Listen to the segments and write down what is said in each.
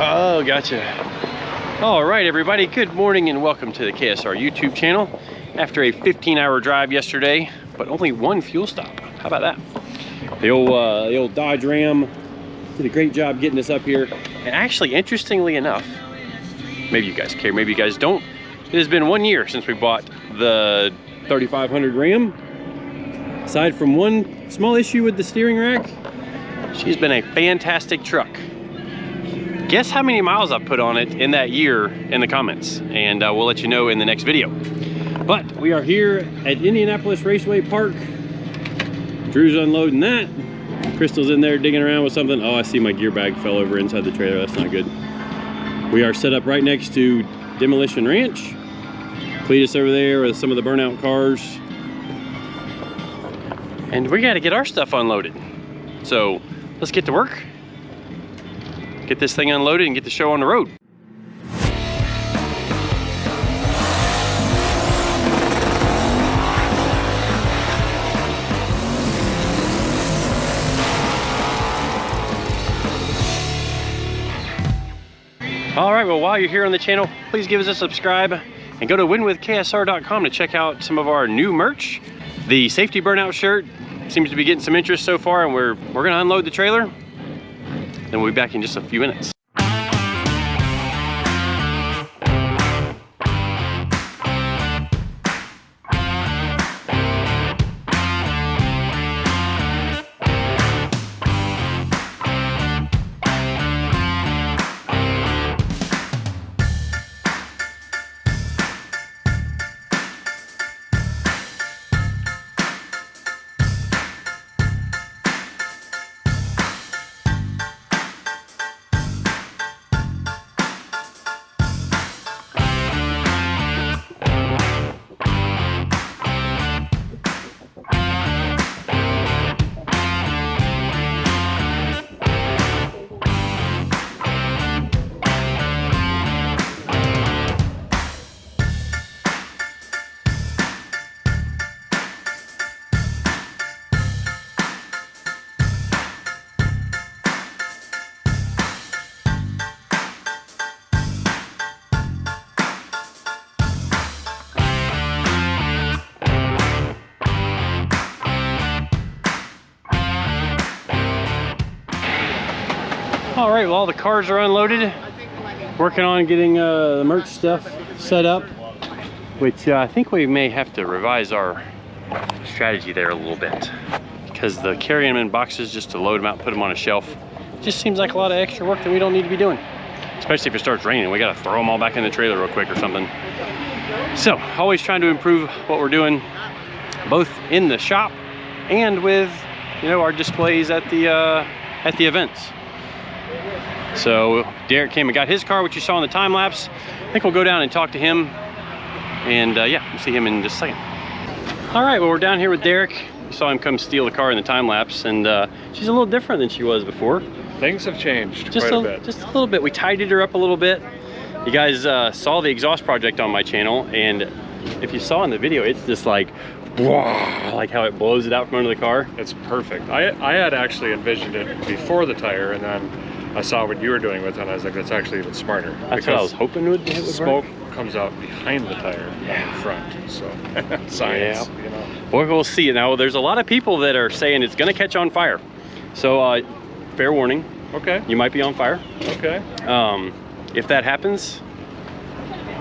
Oh, gotcha. All right, everybody, good morning and welcome to the KSR YouTube channel. After a 15-hour drive yesterday, but only one fuel stop. How about that? The old Dodge Ram did a great job getting us up here. And actually, interestingly enough, maybe you guys care, maybe you guys don't, it has been 1 year since we bought the 3500 Ram. Aside from one small issue with the steering rack, she's been a fantastic truck. Guess how many miles I've put on it in that year in the comments, and we'll let you know in the next video. But we are here at Indianapolis Raceway Park. Drew's unloading that. Crystal's in there digging around with something. Oh, I see my gear bag fell over inside the trailer. That's not good. We are set up right next to Demolition Ranch. Cleetus over there with some of the Burnout cars. And we got to get our stuff unloaded. So let's get to work. Get this thing unloaded and get the show on the road. All right, well, while you're here on the channel, please give us a subscribe and go to winwithksr.com to check out some of our new merch. The safety burnout shirt seems to be getting some interest so far, and we're gonna unload the trailer. Then we'll be back in just a few minutes. All right, well, all the cars are unloaded. Working on getting the merch stuff set up, which I think we may have to revise our strategy there a little bit, because the carrying them in boxes just to load them out, put them on a shelf, just seems like a lot of extra work that we don't need to be doing. Especially if it starts raining, we gotta throw them all back in the trailer real quick or something. So, always trying to improve what we're doing, both in the shop and with, you know, our displays at the events. So Derek came and got his car, which you saw in the time lapse. I think we'll go down and talk to him, and yeah, we'll see him in just a second. All right, well, we're down here with Derek. You saw him come steal the car in the time lapse, and she's a little different than she was before. Things have changed just quite a bit. Just a little bit. We tidied her up a little bit. You guys saw the exhaust project on my channel, and if you saw in the video, it's just like, wow, like how it blows it out from under the car. It's perfect. I had actually envisioned it before the tire, and then I saw what you were doing with it, and I was like, that's actually even smarter. That's what I was hoping it would smoke comes out behind the tire, not in front. So science, yeah. You know. Well, we'll see. Now, there's a lot of people that are saying it's going to catch on fire. So, fair warning. Okay. You might be on fire. Okay. If that happens,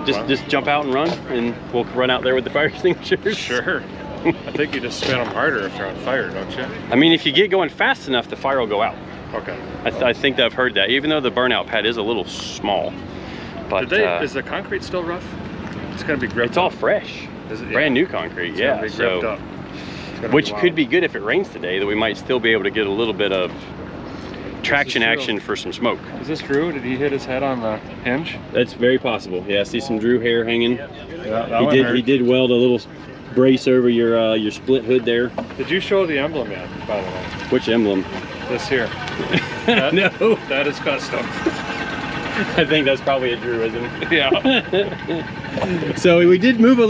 just jump out and run, and we'll run out there with the fire extinguishers. Sure. I think you just spin them harder if they're on fire, don't you? I mean, if you get going fast enough, the fire will go out. Okay. I think I've heard that, even though the burnout pad is a little small. But is the concrete still rough? It's going to be gripped. It's all fresh. Is it? Yeah. Brand new concrete, It's yeah. Gonna be gripped up. Which could be good if it rains today, that we might still be able to get a little bit of traction action for some smoke. Is this Drew? Did he hit his head on the hinge? That's very possible. Yeah, I see some Drew hair hanging. Yeah, he did weld a little brace over your split hood there. Did you show the emblem yet, by the way? Which emblem? This here. No. That is custom. I think that's probably a Drewism. Yeah. So we did move a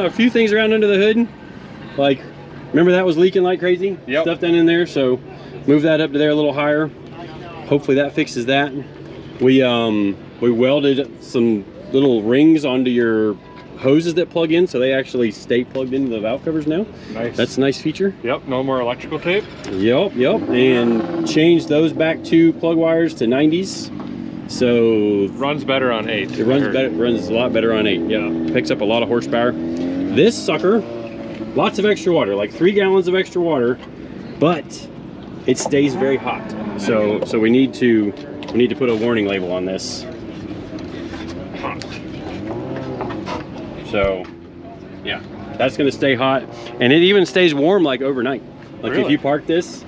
few things around under the hood. Like, remember that was leaking like crazy? Yep. Stuff down in there, so move that up to there a little higher. Hopefully that fixes that. We welded some little rings onto your hoses that plug in, so they actually stay plugged into the valve covers now. Nice. That's a nice feature. Yep, no more electrical tape. Yep, and changed those back to plug wires to 90s. So Runs better on 8. it runs a lot better on 8. Yeah, picks up a lot of horsepower. This sucker, lots of extra water, like 3 gallons of extra water, but it stays very hot. So we need to put a warning label on this. Hot. So yeah, that's going to stay hot, and it even stays warm like overnight. Like really? If you park this,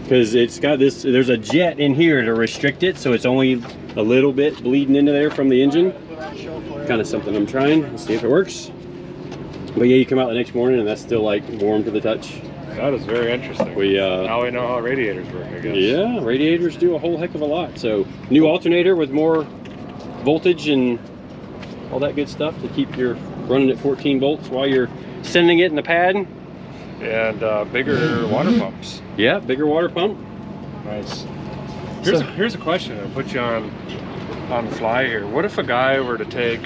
because it's got this, there's a jet in here to restrict it, so it's only a little bit bleeding into there from the engine. Kind of something I'm trying. Let's see if it works. But yeah, you come out the next morning and that's still like warm to the touch. That is very interesting. Now we know how radiators work, I guess. Yeah, radiators do a whole heck of a lot. So new alternator with more voltage and all that good stuff to keep your running at 14 volts while you're sending it in the pad. And bigger water pumps. Yeah, bigger water pump. Nice. Here's a question. I'll put you on the fly here. What if a guy were to take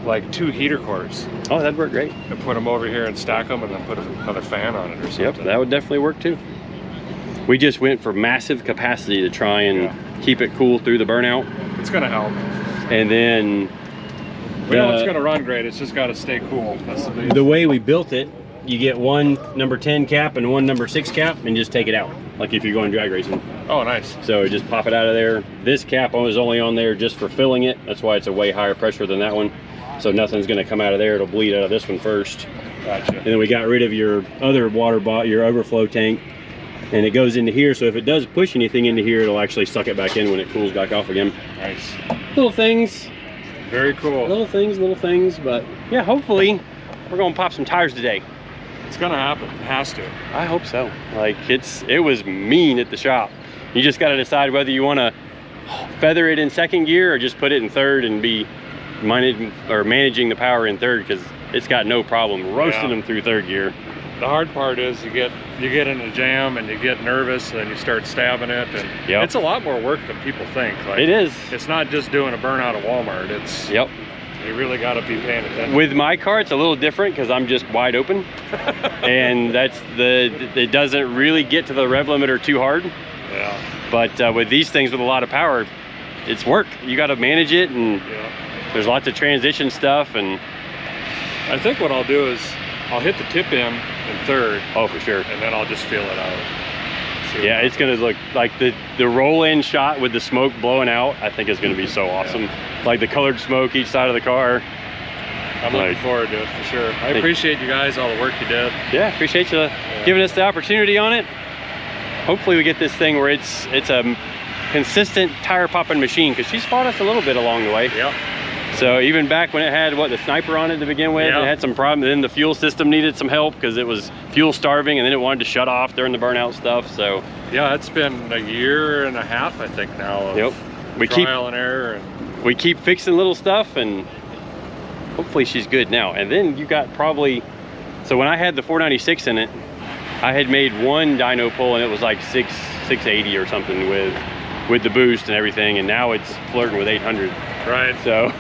like 2 heater cores? Oh, that'd work great. And put them over here and stack them, and then put another fan on it or something. Yep, that would definitely work too. We just went for massive capacity to try and keep it cool through the burnout. It's gonna help. And then we know it's gonna run great. It's just gotta stay cool. That's the way we built it. You get one number 10 cap and one number 6 cap, and just take it out, like if you're going drag racing. Oh, nice. So just pop it out of there. This cap was only on there just for filling it. That's why it's a way higher pressure than that one. So nothing's gonna come out of there. It'll bleed out of this one first. Gotcha. And then we got rid of your other water bottle, your overflow tank, and it goes into here. So if it does push anything into here, it'll actually suck it back in when it cools back off again. Nice. Little things. Very cool. Little things, but yeah, hopefully we're gonna pop some tires today. It's gonna happen. It has to. I hope so. Like it was mean at the shop. You just got to decide whether you want to feather it in 2nd gear or just put it in 3rd and be managing the power in 3rd, because it's got no problem roasting them through 3rd gear. The hard part is you get in a jam and you get nervous and then you start stabbing it, and it's a lot more work than people think. Like, it is. It's not just doing a burnout at Walmart. It's you really got to be paying attention. With my car, it's a little different because I'm just wide open, and it doesn't really get to the rev limiter too hard. Yeah. But with these things with a lot of power, it's work. You got to manage it, and there's lots of transition stuff. And I think what I'll do is I'll hit the tip in 3rd. Oh, for sure. And then I'll just feel it out. Yeah, it's gonna look like the roll-in shot with the smoke blowing out. I think is gonna be so awesome. Like the colored smoke each side of the car. I'm looking forward to it for sure. I appreciate you guys, all the work you did. Yeah, appreciate you giving us the opportunity on it. Hopefully we get this thing where it's a consistent tire popping machine, because she's fought us a little bit along the way. Yep. So even back when it had the sniper on it to begin with, it had some problems. Then the fuel system needed some help because it was fuel starving, and then it wanted to shut off during the burnout stuff. So yeah, it's been a 1.5 years, I think now. Of trial and error, and we keep fixing little stuff, and hopefully she's good now. And then you got so when I had the 496 in it, I had made one dyno pull and it was like 680 or something with the boost and everything, and now it's flirting with 800. Right. So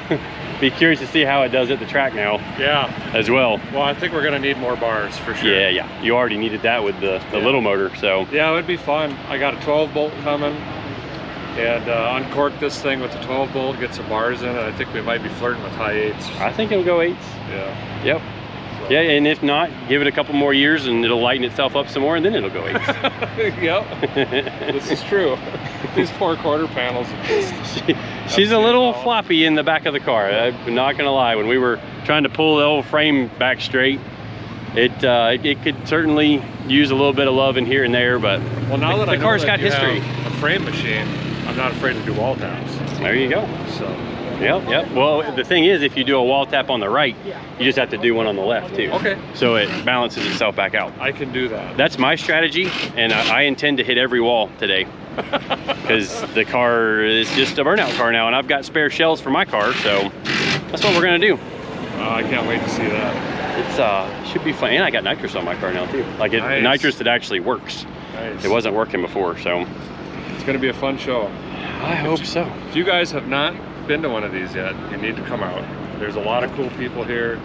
be curious to see how it does at the track now. Yeah. As well. Well, I think we're gonna need more bars for sure. Yeah. You already needed that with the little motor, so. Yeah, it would be fun. I got a 12 bolt coming, and uncork this thing with the 12 bolt, get some bars in it. I think we might be flirting with high 8s. I think it'll go 8s. Yeah. Yep. Yeah, and if not, give it a couple more years and it'll lighten itself up some more, and then it'll go 8s. Yep. This is true. These 4 quarter panels. She's a little floppy in the back of the car. I'm not gonna lie. When we were trying to pull the old frame back straight, it could certainly use a little bit of love in here and there, but well, now that the car's got history. A frame machine, I'm not afraid to do wall taps. There you go. So. Yep. Well, the thing is, if you do a wall tap on the right, you just have to do one on the left too. Okay. So it balances itself back out. I can do that. That's my strategy, and I intend to hit every wall today, because the car is just a burnout car now, and I've got spare shells for my car, so that's what we're gonna do. I can't wait to see that. It should be fun, and I got nitrous on my car now too. Like nitrous that actually works. Nice. It wasn't working before, so it's gonna be a fun show. I hope so. If you guys have not been to one of these yet, you need to come out. There's a lot of cool people here.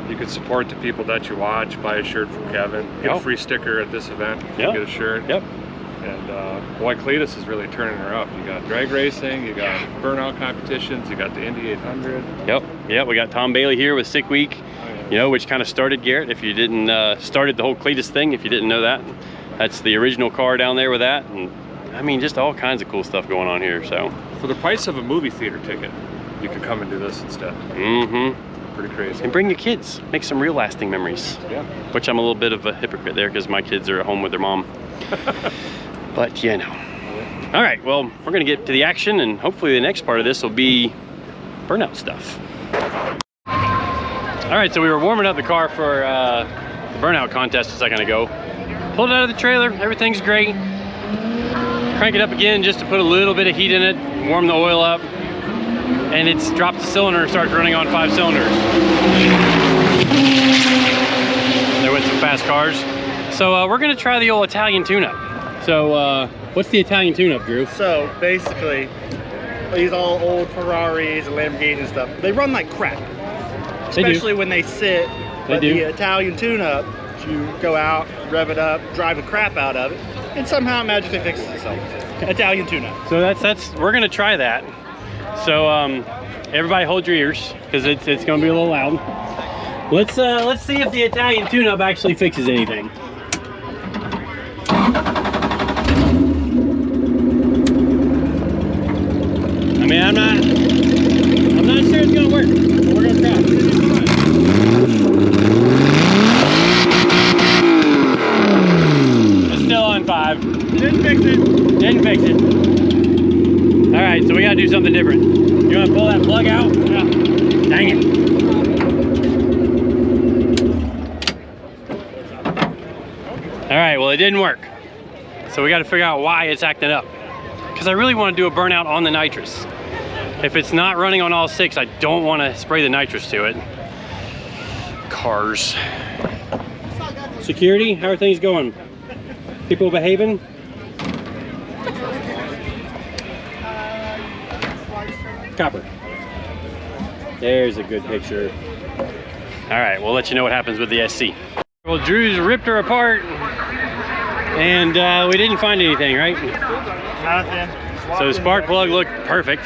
You can support the people that you watch, buy a shirt from Kevin, get a free sticker at this event, get a shirt. Yep. And boy, Cleetus is really turning her up. You got drag racing, you got burnout competitions, you got the Indy 800. Yep, we got Tom Bailey here with Sick Week, you know, which kind of started Garrett, if you didn't, started the whole Cleetus thing, if you didn't know that. That's the original car down there with that. And I mean, just all kinds of cool stuff going on here, so. For the price of a movie theater ticket, you can come and do this instead. Mm-hmm. Pretty crazy. And bring your kids, make some real lasting memories. Yeah. Which I'm a little bit of a hypocrite there because my kids are at home with their mom. But you know. All right, well, we're gonna get to the action, and hopefully the next part of this will be burnout stuff. All right, so we were warming up the car for the burnout contest a second ago. Pulled it out of the trailer, everything's great. Crank it up again just to put a little bit of heat in it, warm the oil up, and it's dropped the cylinder and starts running on 5 cylinders. There went some fast cars. So we're gonna try the old Italian tune-up. So what's the Italian tune-up, Drew? So basically, these all old Ferraris and Lamborghinis and stuff, they run like crap. Especially when they sit. But the Italian tune-up, you go out, rev it up, drive the crap out of it, and somehow it magically fixes itself. Italian tune-up. So that's we're gonna try that. So everybody hold your ears because it's gonna be a little loud. Let's see if the Italian tune-up actually fixes anything. I mean, I'm not sure it's gonna work, but we're gonna try. It's still on 5. Didn't fix it. Didn't fix it. All right, so we gotta do something different. You wanna pull that plug out? Yeah. Dang it. All right, well, it didn't work. So we gotta figure out why it's acting up. Because I really wanna do a burnout on the nitrous. If it's not running on all 6, I don't wanna spray the nitrous to it. Cars. Security, how are things going? People behaving? Copper. There's a good picture. All right, we'll let you know what happens with the SC. Well, Drew's ripped her apart, and we didn't find anything, right? Nothing. So the spark plug looked perfect.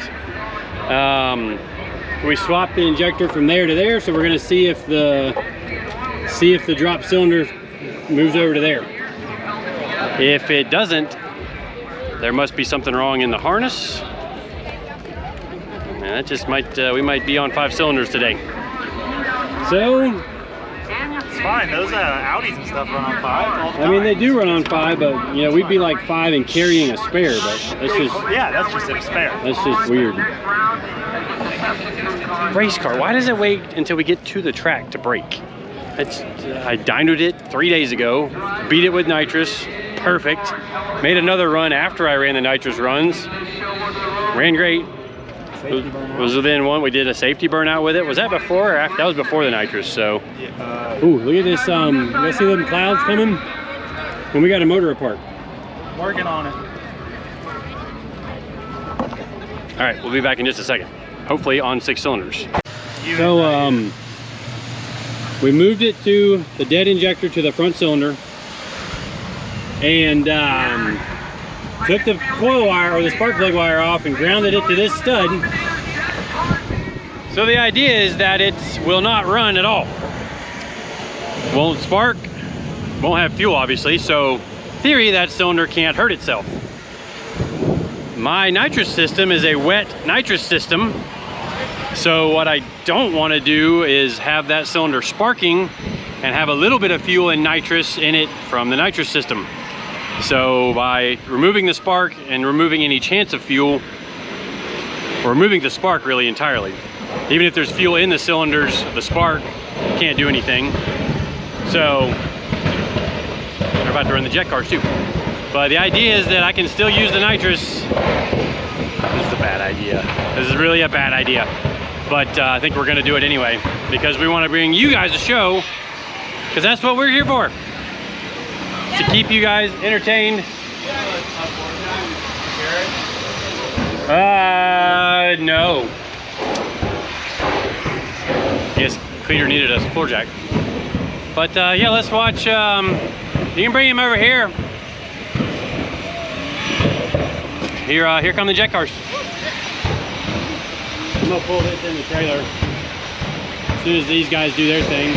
We swapped the injector from there to there, so we're gonna see if the drop cylinder moves over to there. If it doesn't, there must be something wrong in the harness. And that just might, we might be on 5 cylinders today. So, It's fine. Those Audis and stuff run on 5 all the time. I mean, they do run on 5, but you know, we'd be like 5 and carrying a spare, but that's just, Yeah, that's just a spare. that's just weird. Race car, why does it wait until we get to the track to brake? I dynoed it 3 days ago, beat it with nitrous, perfect. Made another run after I ran the nitrous runs. Ran great. Was within one. We did a safety burnout with it. Was that before or after? That was before the nitrous, so. Ooh, look at this, you guys see them clouds coming? And we got a motor apart. Working on it. All right, we'll be back in just a second. Hopefully on 6 cylinders. So, we moved it to the dead injector to the front cylinder and took the coil wire or the spark plug wire off and grounded it to this stud. So the idea is that it will not run at all. Won't spark, won't have fuel obviously, so in theory that cylinder can't hurt itself. My nitrous system is a wet nitrous system. So what I don't want to do is have that cylinder sparking and have a little bit of fuel and nitrous in it from the nitrous system. So by removing the spark and removing any chance of fuel, or removing the spark really entirely, even if there's fuel in the cylinders, the spark can't do anything. So they're about to run the jet cars too. But the idea is that I can still use the nitrous. This is a bad idea. This is really a bad idea. But I think we're gonna do it anyway because we wanna bring you guys a show because that's what we're here for. To keep you guys entertained. No. I guess Cleetus needed a floor jack. But yeah, let's watch. You can bring him over here. Here come the jet cars. I'm gonna pull this in the trailer as soon as these guys do their thing.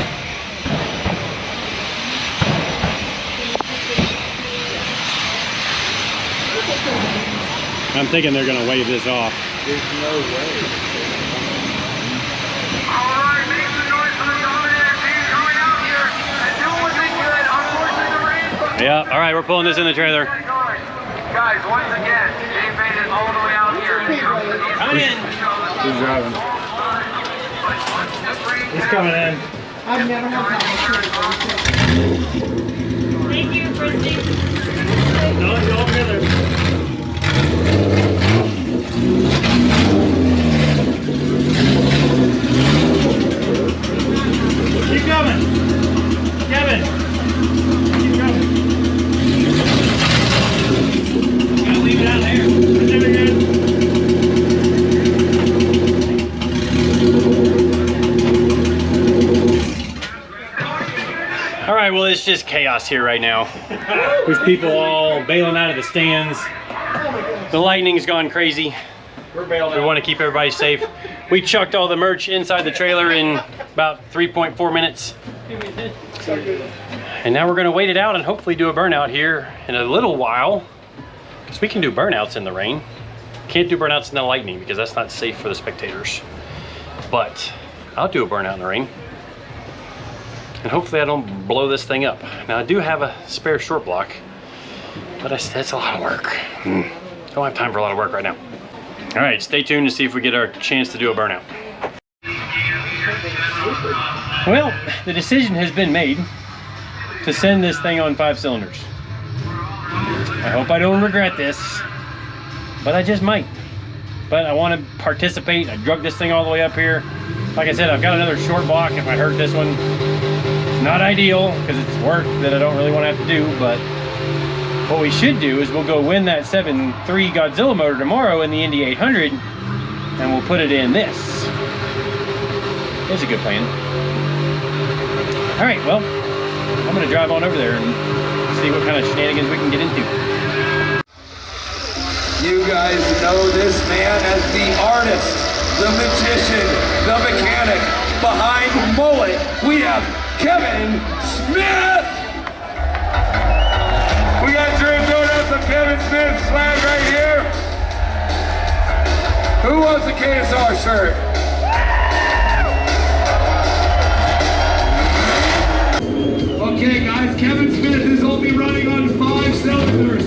I'm thinking they're gonna wave this off. There's no way. Alright, make some noise for the Dominator team coming out here and doing what they could. Unfortunately, the rain. Yeah, alright, we're pulling this in the trailer. Guys, once again, they made it all the way out here. Coming in. Who's driving? He's coming in. I've never had that. Thank you, Christy. No, go over there. Keep coming. Kevin. Keep coming. Gotta leave it out there. There we go. All right, well, it's just chaos here right now. There's people all bailing out of the stands. The lightning's gone crazy. We're bailing. We want to keep everybody safe. We chucked all the merch inside the trailer in about 3.4 minutes. And now we're gonna wait it out and hopefully do a burnout here in a little while. Because we can do burnouts in the rain. Can't do burnouts in the lightning because that's not safe for the spectators. But I'll do a burnout in the rain. And hopefully I don't blow this thing up. Now I do have a spare short block, but that's a lot of work. Don't have time for a lot of work right now. All right, stay tuned to see if we get our chance to do a burnout. Well, the decision has been made to send this thing on 5 cylinders. I hope I don't regret this, but I just might. But I want to participate. I drug this thing all the way up here. Like I said, I've got another short block if I hurt this one. It's not ideal because it's work that I don't really want to have to do, but what we should do is we'll go win that 7.3 Godzilla motor tomorrow in the Indy 800 and we'll put it in this. It's a good plan. All right, well, I'm gonna drive on over there and see what kind of shenanigans we can get into. You guys know this man as the artist, the magician, the mechanic. Behind Mullet, we have Kevin Smith. We got Dream Donuts of Kevin Smith flag right here. Who wants a KSR shirt? Okay guys, Kevin Smith is only running on 5 cylinders.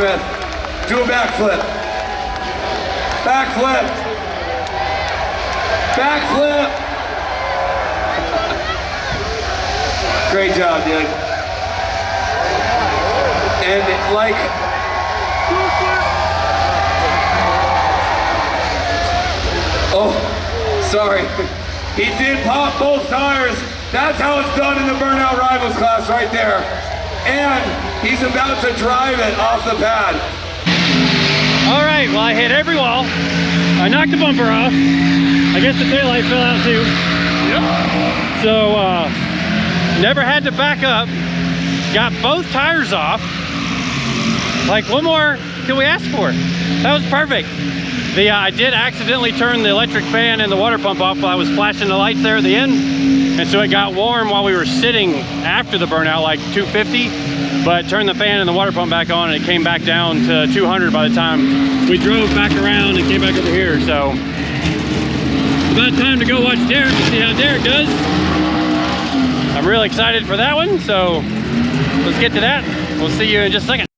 Smith. Do a backflip. Backflip. Backflip. Great job, dude. And like, oh, sorry. He did pop both tires. That's how it's done in the Burnout Rivals class right there. And he's about to drive it off the pad. All right, well, I hit every wall. I knocked the bumper off. I guess the taillight fell out too. Yep. So, never had to back up. Got both tires off. Like, what more can we ask for? That was perfect. I did accidentally turn the electric fan and the water pump off while I was flashing the lights there at the end. And so it got warm while we were sitting after the burnout, like 250. But turned the fan and the water pump back on and it came back down to 200 by the time we drove back around and came back over here. So it's about time to go watch Derek and see how Derek does. I'm really excited for that one. So let's get to that. We'll see you in just a second.